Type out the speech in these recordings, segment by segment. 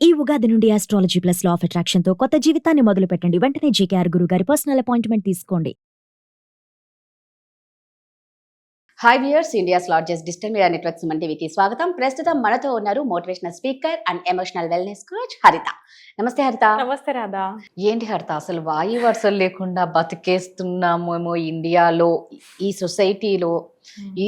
ఈ ఉగాది నుండి astrology plus law of attraction తో కొత్త జీవితాన్ని మొదలు పెట్టండి. వెంటనే జేకేఆర్ గురువు గారి పర్సనల్ అపాయింట్మెంట్ తీసుకోండి. Hi viewers, India's largest digital media network Suman టీవీకి స్వాగతం. ప్రస్తుతం మనతో ఉన్నారు motivational speaker and emotional wellness coach హరిత. నమస్తే హరిత. నమస్తే రాధా. ఏంటి హరిత, అసలు వాయు వరుసలు లేకుండా బతికేస్తున్నామేమో ఇండియాలో, ఈ సొసైటీలో,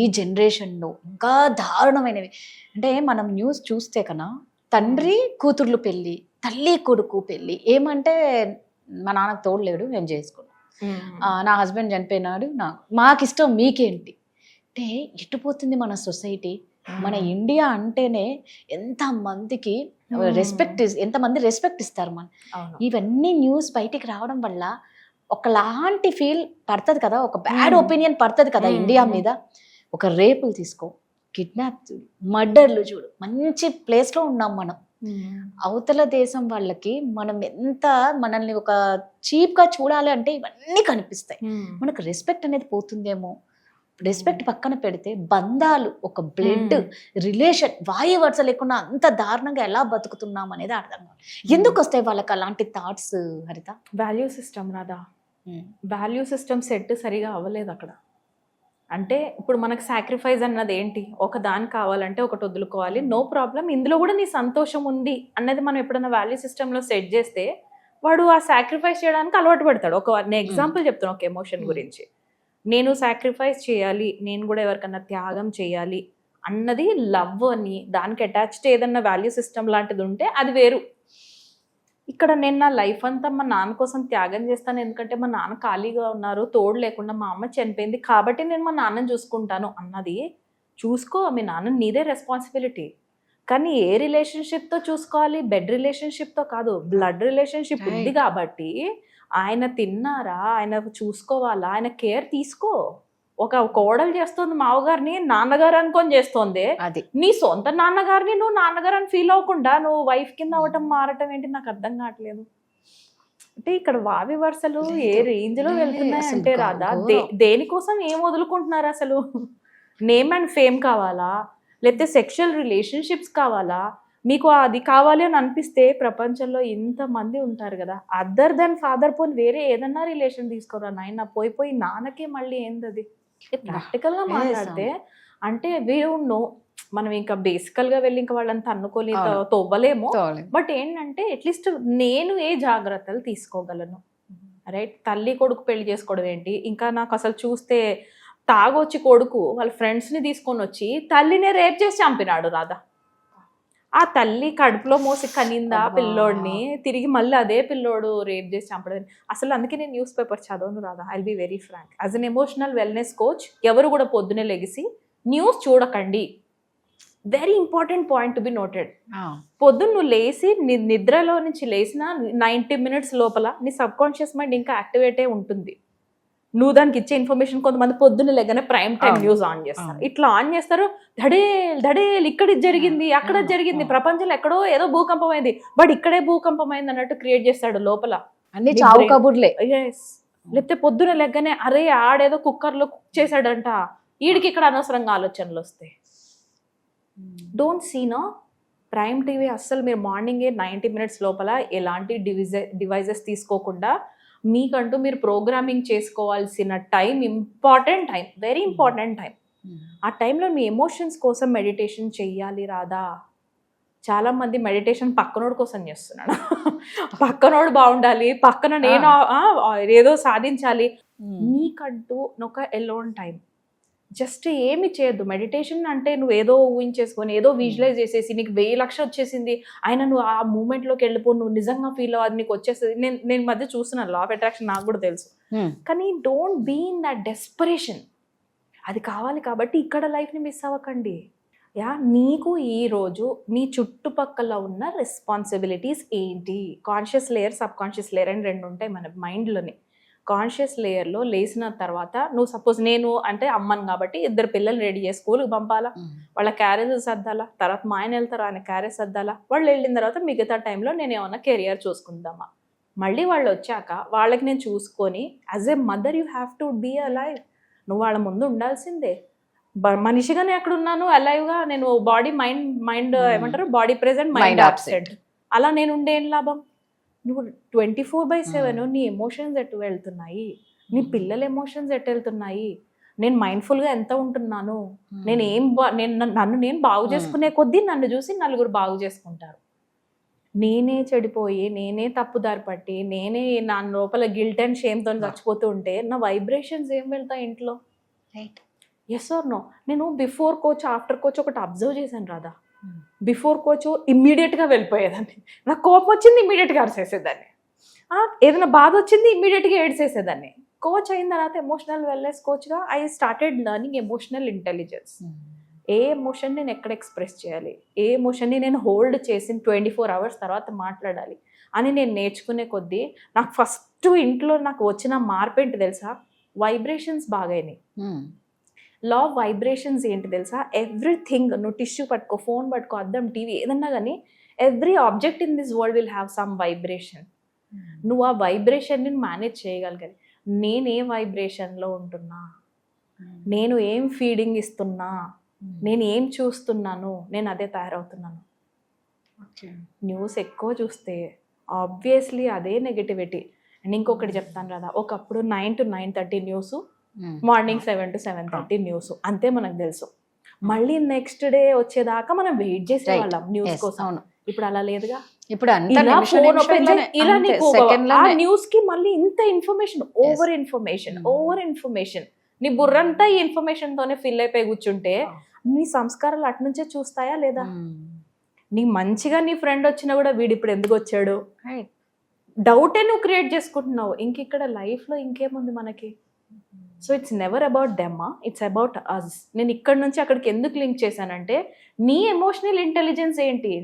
ఈ జనరేషన్లో. ఇంకా దారుణమైనవి అంటే మనం న్యూస్ చూస్తే కన్నా తండ్రి కూతుర్లు పెళ్ళి, తల్లి కొడుకు పెళ్ళి. ఏమంటే మా నాన్నకు తోడలేడు, మేము చేసుకున్నాం, నా హస్బెండ్ చనిపోయినాడు, మాకు ఇష్టం మీకేంటి. అంటే ఎటుపోతుంది మన సొసైటీ. మన ఇండియా అంటేనే ఎంతమందికి రెస్పెక్ట్, ఎంతమంది రెస్పెక్ట్ ఇస్తారు మన. ఇవన్నీ న్యూస్ బయటికి రావడం వల్ల ఒకలాంటి ఫీల్ పడుతుంది కదా, ఒక బ్యాడ్ ఒపీనియన్ పడుతుంది కదా ఇండియా మీద. ఒక రేపులు తీసుకో, కిడ్నాప్, మర్డర్లు చూడు, మంచి ప్లేస్లో ఉన్నాం మనం. అవతల దేశం వాళ్ళకి మనం ఎంత మనల్ని ఒక చీప్గా చూడాలి అంటే ఇవన్నీ కనిపిస్తాయి. మనకు రెస్పెక్ట్ అనేది పోతుందేమో. రెస్పెక్ట్ పక్కన పెడితే బంధాలు, ఒక బ్లడ్ రిలేషన్, వాయు వరుస లేకుండా అంత దారుణంగా ఎలా బతుకుతున్నాం అనేది అర్థం కావాలి. ఎందుకు వస్తాయి వాళ్ళకి అలాంటి థాట్స్ హరిత? వాల్యూ సిస్టమ్ రాదా, వాల్యూ సిస్టమ్ సెట్ సరిగా అవ్వలేదు అక్కడ. అంటే ఇప్పుడు మనకు సాక్రిఫైస్ అన్నది ఏంటి, ఒక దాని కావాలంటే ఒకటి వదులుకోవాలి, నో ప్రాబ్లం, ఇందులో కూడా నీ సంతోషం ఉంది అన్నది మనం ఎప్పుడైనా వాల్యూ సిస్టంలో సెట్ చేస్తే వాడు ఆ సాక్రిఫైస్ చేయడానికి అలవాటు పడతాడు. నేను ఎగ్జాంపుల్ చెప్తాను ఒక ఎమోషన్ గురించి. నేను సాక్రిఫైస్ చేయాలి, నేను కూడా ఎవరికన్నా త్యాగం చేయాలి అన్నది లవ్ అని, దానికి అటాచ్డ్ ఏదన్నా వాల్యూ సిస్టమ్ లాంటిది ఉంటే అది వేరు. ఇక్కడ నేను నా లైఫ్ అంతా మా నాన్న కోసం త్యాగం చేస్తాను, ఎందుకంటే మా నాన్న ఖాళీగా ఉన్నారు, తోడు లేకుండా మా అమ్మ చనిపోయింది కాబట్టి నేను మా నాన్నని చూసుకుంటాను అన్నది. చూసుకో, మీ నాన్న నీదే రెస్పాన్సిబిలిటీ. కానీ ఏ రిలేషన్షిప్తో చూసుకోవాలి? బెడ్ రిలేషన్షిప్తో కాదు, బ్లడ్ రిలేషన్షిప్ ఉంది కాబట్టి ఆయన తిన్నారా, ఆయన చూసుకోవాలా, ఆయన కేర్ తీసుకో. ఒక కోడలు చేస్తుంది మావగారిని నాన్నగారు అనుకొని చేస్తోంది, అది నీ సొంత నాన్నగారిని నువ్వు నాన్నగారు అని ఫీల్ అవ్వకుండా నువ్వు వైఫ్ కింద అవ్వటం మారటం ఏంటి నాకు అర్థం కావట్లేదు. అంటే ఇక్కడ వావి వరుసలు ఏ రేంజ్ లో వెళ్తున్నాయి అంటే రాదా, దేనికోసం ఏం వదులుకుంటున్నారు అసలు? నేమ్ అండ్ ఫేమ్ కావాలా, లేకపోతే సెక్షువల్ రిలేషన్షిప్స్ కావాలా? మీకు అది కావాలి అని అనిపిస్తే ప్రపంచంలో ఇంతమంది ఉంటారు కదా, అదర్ దెన్ ఫాదర్ పోని వేరే ఏదన్నా రిలేషన్ తీసుకోరా నాయన. పోయి నాన్నకే మళ్ళీ ఏందది? ప్రాక్టికల్గా మాట్లాడితే అంటే వీరు నో, మనం ఇంకా బేసికల్గా వెళ్ళి ఇంకా వాళ్ళంతా అనుకోలే తవ్వలేము. బట్ ఏంటంటే అట్లీస్ట్ నేను ఏ జాగ్రత్తలు తీసుకోగలను, రైట్? తల్లి కొడుకు పెళ్లి చేసుకోవడం ఏంటి, ఇంకా నాకు అసలు చూస్తే తాగొచ్చి కొడుకు వాళ్ళ ఫ్రెండ్స్ని తీసుకొని వచ్చి తల్లినే రేప్ చేసి చంపినాడు రాధా. ఆ తల్లి కడుపులో మోసి కనిందా పిల్లోడిని, తిరిగి మళ్ళీ అదే పిల్లోడు రేప్ చేసి చంపడం. అసలు అందుకే నేను న్యూస్ పేపర్ చదవను రాదా, I be very frank. As an emotional wellness coach ఎవరు కూడా పొద్దునే లెగిసి న్యూస్ చూడకండి. Very important point to be noted. పొద్దున్న నువ్వు లేచి నిద్రలో నుంచి లేచిన 90 minutes లోపల నీ సబ్ కాన్షియస్ మైండ్ ఇంకా యాక్టివేటే ఉంటుంది. నువ్వు దానికి ఇచ్చే ఇన్ఫర్మేషన్, కొంతమంది పొద్దున్న లేగానే ప్రైమ్ టైం న్యూస్ ఆన్ చేస్తారు. ఇట్లా ఆన్ చేస్తారు, ధడేల్ ఇక్కడ జరిగింది, అక్కడ జరిగింది, ప్రపంచంలో ఎక్కడో ఏదో భూకంపం అయింది, బట్ ఇక్కడే భూకంపం అయింది అన్నట్టు క్రియేట్ చేస్తాడు లోపల. అన్ని చావు కబుర్లే. లేకపోతే పొద్దున లెగ్గనే అరే ఆడేదో కుక్కర్లో కుక్ చేశాడంట, వీడికి ఇక్కడ అనవసరంగా ఆలోచనలు వస్తాయి. Don't see no prime TV అస్సలు. మీరు మార్నింగే 90 minutes లోపల ఎలాంటి డివైజెస్ తీసుకోకుండా మీకంటూ మీరు ప్రోగ్రామింగ్ చేసుకోవాల్సిన time, important time, very important time. ఆ టైంలో మీ ఎమోషన్స్ కోసం మెడిటేషన్ చెయ్యాలి రాదా. చాలామంది మెడిటేషన్ పక్కనోడు కోసం చేస్తున్నాడు. పక్కనోడు బాగుండాలి, పక్కన నేను ఏదో సాధించాలి. నీకంటూ ఒక ఎలోన్ టైం, జస్ట్ ఏమి చేయొద్దు. మెడిటేషన్ అంటే నువ్వు ఏదో ఊహించేసుకొని ఏదో విజువలైజ్ చేసేసి నీకు 1000 లక్షలు వచ్చేసింది అయినా నువ్వు ఆ మూమెంట్లోకి వెళ్ళిపో, నువ్వు నిజంగా ఫీల్ అవ్వదు, నీకు వచ్చేస్తుంది. నేను మధ్య చూస్తున్నాను లా ఆఫ్ అట్రాక్షన్, నాకు కూడా తెలుసు. కానీ don't be in that desperation. అది కావాలి కాబట్టి ఇక్కడ లైఫ్ని మిస్ అవ్వకండి. నీకు ఈరోజు నీ చుట్టుపక్కల ఉన్న రెస్పాన్సిబిలిటీస్ ఏంటి? Conscious layer, sub conscious layer అని 2 ఉంటాయి మన మైండ్లోని. కాన్షియస్ లేయర్లో లేచిన తర్వాత నువ్వు సపోజ్ నేను అంటే అమ్మను కాబట్టి 2 పిల్లలు రెడీ చేసి స్కూల్కి పంపాలా, వాళ్ళ క్యారేజ్ సర్దాలా, తర్వాత మా ఆయన వెళ్తారు ఆయన క్యారేజ్ సర్దాలా, వాళ్ళు వెళ్ళిన తర్వాత మిగతా టైంలో నేను ఏమన్నా కెరియర్ చూసుకుందామా. మళ్ళీ వాళ్ళు వచ్చాక వాళ్ళకి నేను చూసుకొని as a mother you have to be alive. నువ్వు వాళ్ళ ముందు ఉండాల్సిందే. మనిషిగానే ఎక్కడ ఉన్నాను, అలైవ్గా నేను. బాడీ మైండ్ ఏమంటారు, బాడీ ప్రెజెంట్ మైండ్ అబ్సెంట్. అలా నేను ఉండే ఏం లాభం? నువ్వు 24/7 నీ ఎమోషన్స్ ఎటు వెళ్తున్నాయి, నీ పిల్లల ఎమోషన్స్ ఎటు వెళ్తున్నాయి, నేను మైండ్ఫుల్గా ఎంత ఉంటున్నాను, నన్ను నేను బాగు చేసుకునే కొద్దీ నన్ను చూసి నలుగురు బాగు చేసుకుంటారు. నేనే చెడిపోయి, నేనే తప్పుదారి పట్టి, నేనే నా లోపల గిల్ట్ అండ్ షేమ్తో చచ్చిపోతూ ఉంటే నా వైబ్రేషన్స్ ఏం వెళ్తాయి ఇంట్లో? రైట్. Yes or no? నేను బిఫోర్ కోచ్ ఆఫ్టర్ కోచ్ ఒకటి అబ్జర్వ్ చేశాను రాదా. బిఫోర్ కోచ్ ఇమ్మీడియట్గా వెళ్ళిపోయేదాన్ని, నాకు కోపం వచ్చింది ఇమ్మీడియట్గా అరిసేసేదాన్ని, ఏదైనా బాధ వచ్చింది ఇమ్మీడియట్గా ఏడ్చేసేదాన్ని. కోచ్ అయిన తర్వాత ఎమోషనల్ వెల్నెస్ కోచ్గా I started learning emotional intelligence. A emotion నేను ఎక్కడ ఎక్స్ప్రెస్ చేయాలి, ఏ ఎమోషన్ని నేను హోల్డ్ చేసి 24 hours తర్వాత మాట్లాడాలి అని నేను నేర్చుకునే కొద్దీ నాకు ఫస్ట్ ఇంట్లో నాకు వచ్చిన మార్పు ఏంటి తెలుసా? వైబ్రేషన్స్ బాగాయినాయి. లా ఆఫ్ వైబ్రేషన్స్ ఏంటి తెలుసా? ఎవ్రీథింగ్, నువ్వు టిష్యూ పట్టుకో, ఫోన్ పట్టుకో, అద్దం, టీవీ ఏదన్నా కానీ every object in this world will have some vibration. నువ్వు ఆ వైబ్రేషన్ని మేనేజ్ చేయగలగాలి. నేను ఏ వైబ్రేషన్లో ఉంటున్నా, నేను ఏం ఫీడింగ్ ఇస్తున్నా, నేను ఏం చూస్తున్నాను, నేను అదే తయారవుతున్నాను. న్యూస్ ఎక్కువ చూస్తే ఆబ్వియస్లీ అదే నెగటివిటీ. అండ్ ఇంకొకటి చెప్తాను కదా, ఒకప్పుడు 9 to 9:30 news, morning 7 to 7:30 news, అంతే మనకు తెలుసు. మళ్ళీ నెక్స్ట్ డే వచ్చేదాకా మనం వెయిట్ చేసేవాళ్ళం న్యూస్ కోసం. ఇప్పుడు అలా లేదుగా. ఇప్పుడు న్యూస్ కి మళ్ళీ ఇంత ఇన్ఫర్మేషన్, ఓవర్ ఇన్ఫర్మేషన్, నీ బుర్రంతా ఈ ఇన్ఫర్మేషన్ తోనే ఫిల్ అయిపోయి కూర్చుంటే నీ సంస్కారాలు అట్నుంచే చూస్తాయా లేదా? నీ మంచిగా నీ ఫ్రెండ్ వచ్చినా కూడా వీడు ఇప్పుడు ఎందుకు వచ్చాడు డౌటే నువ్వు క్రియేట్ చేసుకుంటున్నావు. ఇక్కడ లైఫ్ లో ఇంకేముంది మనకి? So it's never about them, it's about us. నేను ఇక్కడ నుంచి అక్కడికి ఎందుకు లింక్ చేశానంటే, నీ ఎమోషనల్ ఇంటెలిజెన్స్ ఏంటి?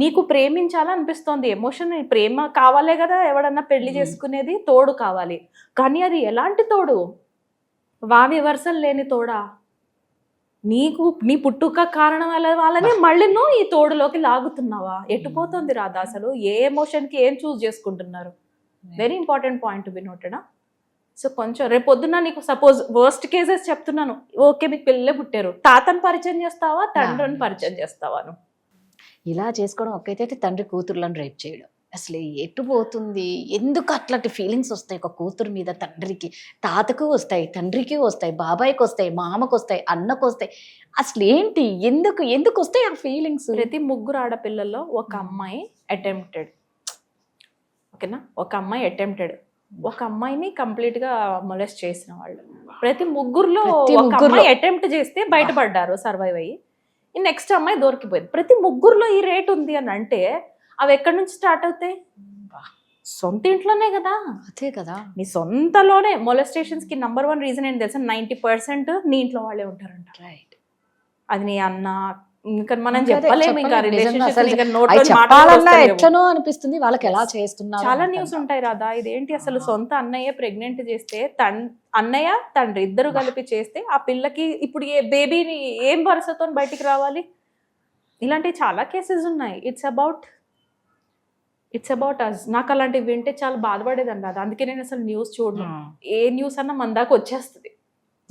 నీకు ప్రేమించాలనిపిస్తోంది, ఎమోషన్ ప్రేమ కావాలే కదా ఎవడన్నా పెళ్లి చేసుకునేది, తోడు కావాలి. కానీ అది ఎలాంటి తోడు? వావి వరుసలు లేని తోడా? నీకు నీ పుట్టుక కారణం వాళ్ళని మళ్ళీ నువ్వు ఈ తోడులోకి లాగుతున్నావా? ఎట్టుపోతుంది రాదా అసలు? ఏ ఎమోషన్కి ఏం చూస్ చేసుకుంటున్నారు? Very important point to be noted. So కొంచెం రేపు పొద్దున్న నీకు సపోజ్ వర్స్ట్ కేసెస్ చెప్తున్నాను, ఓకే మీకు పిల్లలే పుట్టారు, తాతని పరిచయం చేస్తావా, తండ్రిని పరిచయం చేస్తావా? ఇలా చేసుకోవడం ఒక్కైతే తండ్రి కూతుర్లను రేప్ చేయడం అసలు ఎటు పోతుంది? ఎందుకు అట్లాంటి ఫీలింగ్స్ వస్తాయి ఒక కూతురు మీద? తండ్రికి, తాతకు వస్తాయి, తండ్రికి వస్తాయి, బాబాయ్కి వస్తాయి, మామకు వస్తాయి, అన్నకు వస్తాయి. అసలు ఏంటి, ఎందుకు వస్తాయి ఆ ఫీలింగ్స్? ప్రతి 3 ఆడపిల్లల్లో ఒక అమ్మాయి అటెంప్టెడ్, ఓకేనా? ఒక అమ్మాయి అటెంప్టెడ్, ఒక అమ్మాయిని కంప్లీట్ గా మొలెస్ట్ చేసిన వాళ్ళు. ప్రతి 3లో ఒక అమ్మాయి అటెంప్ట్ చేస్తే బయటపడ్డారు, సర్వైవ్ అయ్యి. నెక్స్ట్ అమ్మాయి దొరికిపోయింది. ప్రతి 3లో ఈ రేట్ ఉంది అని అంటే అవి ఎక్కడి నుంచి స్టార్ట్ అవుతాయి? సొంత ఇంట్లోనే కదా. అదే కదా, నీ సొంతలోనే. మొలెస్టేషన్స్ కి నంబర్ 1 రీజన్ ఏంటి తెలుసా? 90% నీ ఇంట్లో వాళ్ళే ఉంటారంట. రైట్. అది నీ అన్న, ఇంకా మనం చెప్పలేము. ఇంకా ఎట్లనో అనిపిస్తుంది వాళ్ళకి ఎలా చేస్తున్నారు. చాలా న్యూస్ ఉంటాయి రాదా. ఇదేంటి అసలు సొంత అన్నయ్య ప్రెగ్నెంట్ చేస్తే, అన్నయ్య తండ్రి ఇద్దరు కలిపి చేస్తే ఆ పిల్లకి ఇప్పుడు ఏ బేబీని ఏం వరుసతో బయటికి రావాలి? ఇలాంటివి చాలా కేసెస్ ఉన్నాయి. It's about us. నాకు అలాంటివి వింటే చాలా బాధపడేదండి రాదా. అందుకే నేను అసలు న్యూస్ చూడను. ఏ న్యూస్ అన్నా మన దాకా వచ్చేస్తుంది.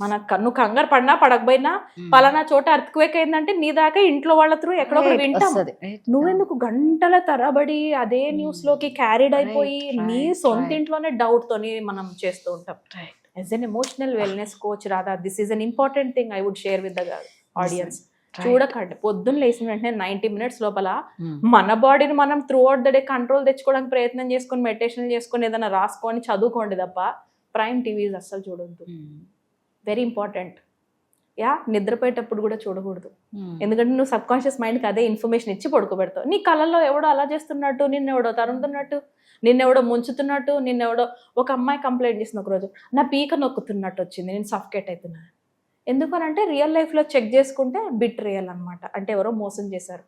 నువ్వు కంగారు పడినా పడకపోయినా పలానా చోట అర్త్క్వేక్ అయిందంటే నీ దాకా ఇంట్లో వాళ్ళ త్రూ ఎక్కడో వింటాం. నువ్వెందుకు గంటల తరబడి అదే న్యూస్ లోకి క్యారీడ్ అయిపోయి నీ సొంత ఇంట్లోనే డౌట్ తోని మనం చేస్తూ ఉంటాం. As an emotional wellness coach Radha, this is an important thing I would share with the audience. చూడకండి, పొద్దున్న లేచిన వెంటనే 90 minutes లోపల మన బాడీని మనం through out the day control తెచ్చుకోవడానికి ప్రయత్నం చేసుకొని, మెడిటేషన్ చేసుకొని, ఏదైనా రాసుకొని చదువుకోండి తప్ప ప్రైమ్ టీవీస్ అస్సలు చూడొద్దు. Very important. నిద్రపోయేటప్పుడు కూడా చూడకూడదు. ఎందుకంటే నువ్వు సబ్ కాన్షియస్ మైండ్కి అదే ఇన్ఫర్మేషన్ ఇచ్చి పడుకోబెడతావు. నీ కళ్ళల్లో ఎవడో అలా చేస్తున్నట్టు, నిన్నెవడో తరుముతున్నట్టు, నిన్నెవడో ముంచుతున్నట్టు, నిన్నెవడో. ఒక అమ్మాయి కంప్లైంట్ చేసిన ఒకరోజు, నా పీక నొక్కుతున్నట్టు వచ్చింది, నేను సఫకేట్ అవుతున్నాను. ఎందుకనంటే రియల్ లైఫ్లో చెక్ చేసుకుంటే బిట్ రియల్ అనమాట, అంటే ఎవరో మోసం చేశారు.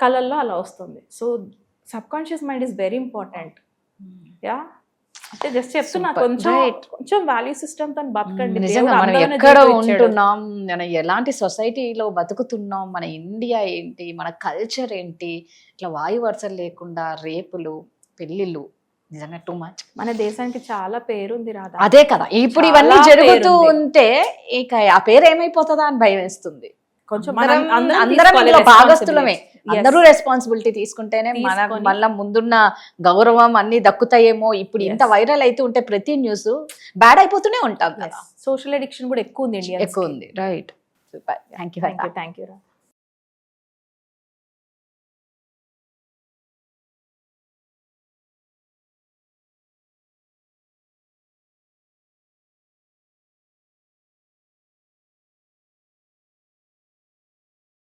కళల్లో అలా వస్తుంది. So sub conscious mind is very important. అంటే జస్ట్ చెప్తున్నా, కొంచెం వాల్యూ సిస్టమ్ తో బతకండి. మనం ఎక్కడ ఉంటున్నాం, మనం ఎలాంటి సొసైటీలో బతుకుతున్నాం, మన ఇండియా ఏంటి, మన కల్చర్ ఏంటి, ఇట్లా వాయు వరుసలు లేకుండా రేపులు, పెళ్లిళ్ళు, నిజంగా టూ మచ్. మన దేశానికి చాలా పేరుంది రాదా. అదే కదా, ఇప్పుడు ఇవన్నీ జరుగుతూ ఉంటే ఇక ఆ పేరు ఏమైపోతుందా అని భయం వేస్తుంది. కొంచెం అందరం భాగస్థులమే. అందరూ రెస్పాన్సిబిలిటీ తీసుకుంటేనే మన తీసుకొని. మళ్ళా ముందున్న గౌరవం అన్ని దక్కుతాయేమో. ఇప్పుడు ఇంత వైరల్ అయితే ఉంటే ప్రతి న్యూస్ బ్యాడ్ అయిపోతూనే ఉంటాం కదా. సోషల్ అడిక్షన్ కూడా ఎక్కువ ఉంది ఇండియా. ఎక్కువ ఉంది. Right. Super. Thank you. Thank you.